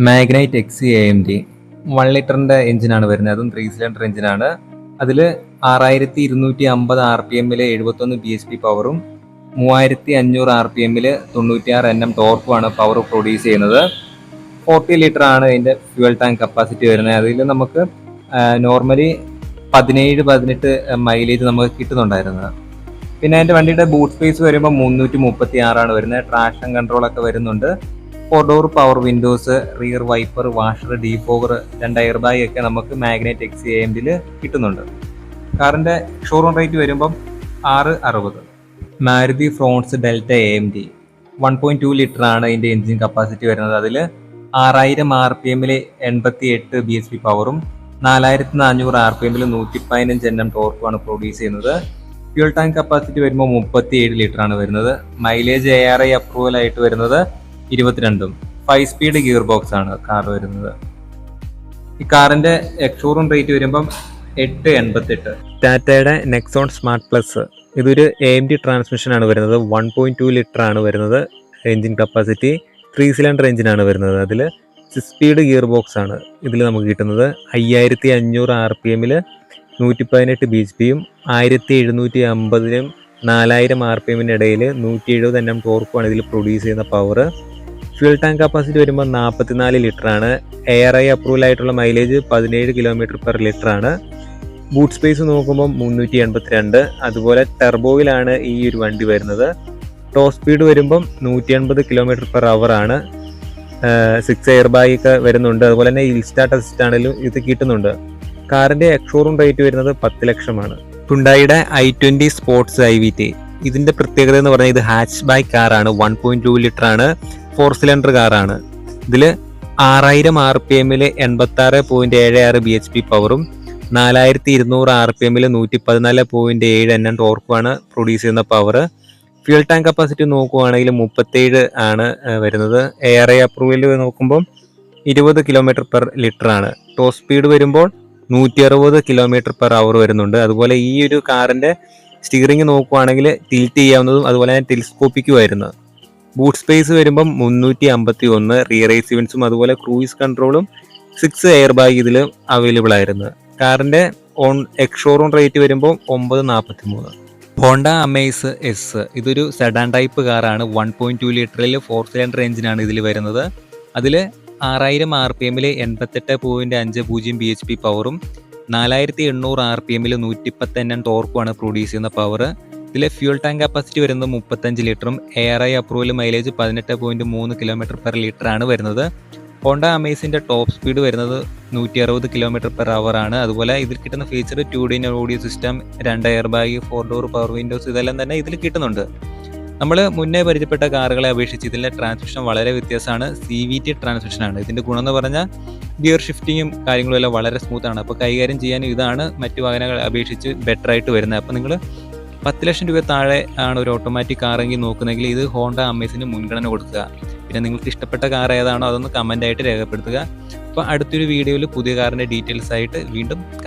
Magnite എക്സി AMD 1 ലിറ്ററിന്റെ എഞ്ചിനാണ് വരുന്നത്. അതും 3 സിലിണ്ടർ എഞ്ചിനാണ്. അതിൽ 6250 RPM 71 bhp പവറും 3500 RPM 96 Nm ടോർക്കുമാണ് പവർ പ്രൊഡ്യൂസ് ചെയ്യുന്നത്. 40 ലിറ്റർ ആണ് ഇതിന്റെ ഫ്യൂവൽ ടാങ്ക് കപ്പാസിറ്റി വരുന്നത്. അതിൽ നമുക്ക് നോർമലി 17-18 മൈലേജ് നമുക്ക് കിട്ടുന്നുണ്ടായിരുന്നത്. പിന്നെ അതിന്റെ വണ്ടിയുടെ ബൂട്ട് സ്പേസ് വരുമ്പോൾ 336 ആണ് വരുന്നത്. ട്രാക്ഷൻ കൺട്രോൾ ഒക്കെ വരുന്നുണ്ട്. 4 door power Windows, rear wiper, washer, defogger, 2 air bag ഒക്കെ നമുക്ക് മാഗ്നൈറ്റ് എക്സി AMD കിട്ടുന്നുണ്ട്. കാറിന്റെ ഷോറൂം റേറ്റ് വരുമ്പം 660. Maruti Fronx delta AMD 1.2 litre ആണ് ഇതിന്റെ എഞ്ചിൻ കപ്പാസിറ്റി വരുന്നത്. അതിൽ 6000 RPM 88 bhp പവറും 4400 RPM 115 Nm ടോർക്കുമാണ് പ്രൊഡ്യൂസ് ചെയ്യുന്നത്. ഫ്യൂൽ ടാങ്ക് കപ്പാസിറ്റി വരുമ്പോൾ 37 ലിറ്റർ ആണ് വരുന്നത്. മൈലേജ് ARI അപ്രൂവൽ ആയിട്ട് വരുന്നത് 22. 5 സ്പീഡ് ഗിയർ ബോക്സ് ആണ് കാർ വരുന്നത്. ഈ കാറിന്റെ ഷോറൂം റേറ്റ് വരുമ്പം 888. ടാറ്റയുടെ നെക്സോൺ സ്മാർട്ട് പ്ലസ്, ഇതൊരു AMD ട്രാൻസ്മിഷൻ ആണ് വരുന്നത്. 1.2 ലിറ്റർ ആണ് വരുന്നത് എഞ്ചിൻ കപ്പാസിറ്റി. 3 സിലിണ്ടർ എഞ്ചിനാണ് വരുന്നത്. അതിൽ 6 സ്പീഡ് ഗിയർ ബോക്സ് ആണ് ഇതിൽ നമുക്ക് കിട്ടുന്നത്. 5500 RPM 118 bhpയും 1750 4000 RPM ഇടയിൽ 170 Nm ടോർക്കുമാണ് ഇതിൽ പ്രൊഡ്യൂസ് ചെയ്യുന്ന പവർ. ഫ്യൂൽ ടാങ്ക് കപ്പാസിറ്റി വരുമ്പോൾ 44 ലിറ്റർ ആണ്. ARI അപ്രൂവൽ ആയിട്ടുള്ള മൈലേജ് 17 km/ലിറ്റർ ആണ്. ബൂട്ട് സ്പേസ് നോക്കുമ്പോൾ 382. അതുപോലെ ടെർബോയിലാണ് ഈ ഒരു വണ്ടി വരുന്നത്. ടോപ്പ് സ്പീഡ് വരുമ്പം 180 km/h ആണ്. 6 എയർ ബാഗ് ഒക്കെ വരുന്നുണ്ട്. അതുപോലെ തന്നെ ഹിൽ സ്റ്റാർട്ട് അസിസ്റ്റ് ആണെങ്കിലും ഇത് കിട്ടുന്നുണ്ട്. കാറിന്റെ ഷോറൂം റേറ്റ് വരുന്നത് 10 ലക്ഷമാണ്. ഹുണ്ടായിയുടെ i20 സ്പോർട്സ് IVT, ഇതിന്റെ പ്രത്യേകത എന്ന് പറഞ്ഞാൽ ഇത് ഹാച്ച് ബാക്ക് കാറാണ്. 1.2 ലിറ്റർ ആണ്. 4 സിലിണ്ടർ കാറാണ്. ഇതിൽ 6000 RPM 86.76 bhp പവറും 4200 RPM 114.7 Nm ടോർക്കുമാണ് പ്രൊഡ്യൂസ് ചെയ്യുന്ന പവർ. ഫ്യൂൽ ടാങ്ക് കപ്പാസിറ്റി നോക്കുവാണെങ്കിൽ 37 ആണ് വരുന്നത്. ARI അപ്രൂവൽ നോക്കുമ്പോൾ 20 km/ലിറ്റർ ആണ്. ടോപ്പ് സ്പീഡ് വരുമ്പോൾ 160 km/h വരുന്നുണ്ട്. അതുപോലെ ഈ ഒരു കാറിന്റെ സ്റ്റിയറിംഗ് നോക്കുവാണെങ്കിൽ ടിൽറ്റ് ചെയ്യാവുന്നതും അതുപോലെ തന്നെ ടെലിസ്കോപ്പിക്കും വരുന്നത്. ബൂട്ട് സ്പേസ് വരുമ്പം 351. റിയർ AC വെന്റ്സും അതുപോലെ ക്രൂയിസ് കൺട്രോളും 6 എയർ ബാഗ് ഇതിൽ അവൈലബിൾ ആയിരുന്നു. കാറിന്റെ ഷോറൂം റേറ്റ് വരുമ്പോൾ 943. ഹോണ്ട അമേസ് S, ഇതൊരു സെഡാൻ ടൈപ്പ് കാറാണ്. 1.2 ലിറ്ററിൽ 4 സിലിണ്ടർ എഞ്ചിനാണ് ഇതിൽ വരുന്നത്. അതിൽ 6000 RPM 88.50 bhp പവറും 4800 RPM 110 Nm ടോർക്കുമാണ് പ്രൊഡ്യൂസ് ചെയ്യുന്ന പവർ. ഇതിലെ ഫ്യൂൽ ടാങ്ക് കപ്പാസിറ്റി വരുന്നത് 35 ലിറ്ററും. ARI അപ്രൂവൽ മൈലേജ് 18.3 km/ലിറ്റർ ആണ് വരുന്നത്. ഹോണ്ട അമേസിന്റെ ടോപ്പ് സ്പീഡ് വരുന്നത് 160 km/h ആണ്. അതുപോലെ ഇതിൽ കിട്ടുന്ന feature 2D audio system, 2 air bag, 4 door power Windows, ഇതെല്ലാം തന്നെ ഇതിൽ കിട്ടുന്നുണ്ട്. നമ്മൾ മുന്നേ പരിചയപ്പെട്ട കാറുകളെ അപേക്ഷിച്ച് ഇതിൻ്റെ ട്രാൻസ്മിഷൻ വളരെ വ്യത്യാസമാണ്. CVT ട്രാൻസ്മിഷൻ ആണ്. ഇതിൻ്റെ ഗുണം എന്ന് പറഞ്ഞാൽ ഗിയർ ഷിഫ്റ്റിങ്ങും കാര്യങ്ങളും എല്ലാം വളരെ സ്മൂത്താണ്. അപ്പോൾ കൈകാര്യം ചെയ്യാനും ഇതാണ് മറ്റു വാഹനങ്ങളെ അപേക്ഷിച്ച് ബെറ്റർ ആയിട്ട് വരുന്നത്. അപ്പോൾ നിങ്ങൾ 10 ലക്ഷം രൂപ താഴെ ആണ് ഒരു ഓട്ടോമാറ്റിക് കാറെങ്കിൽ നോക്കുന്നെങ്കിൽ ഇത് ഹോണ്ട അമേസിന് മുൻഗണന കൊടുക്കുക. പിന്നെ നിങ്ങൾക്ക് ഇഷ്ടപ്പെട്ട കാർ ഏതാണോ അതൊന്ന് കമൻ്റ് ആയിട്ട് രേഖപ്പെടുത്തുക. അപ്പോൾ അടുത്തൊരു വീഡിയോയിൽ പുതിയ കാറിൻ്റെ ഡീറ്റെയിൽസ് ആയിട്ട് വീണ്ടും കാണാം.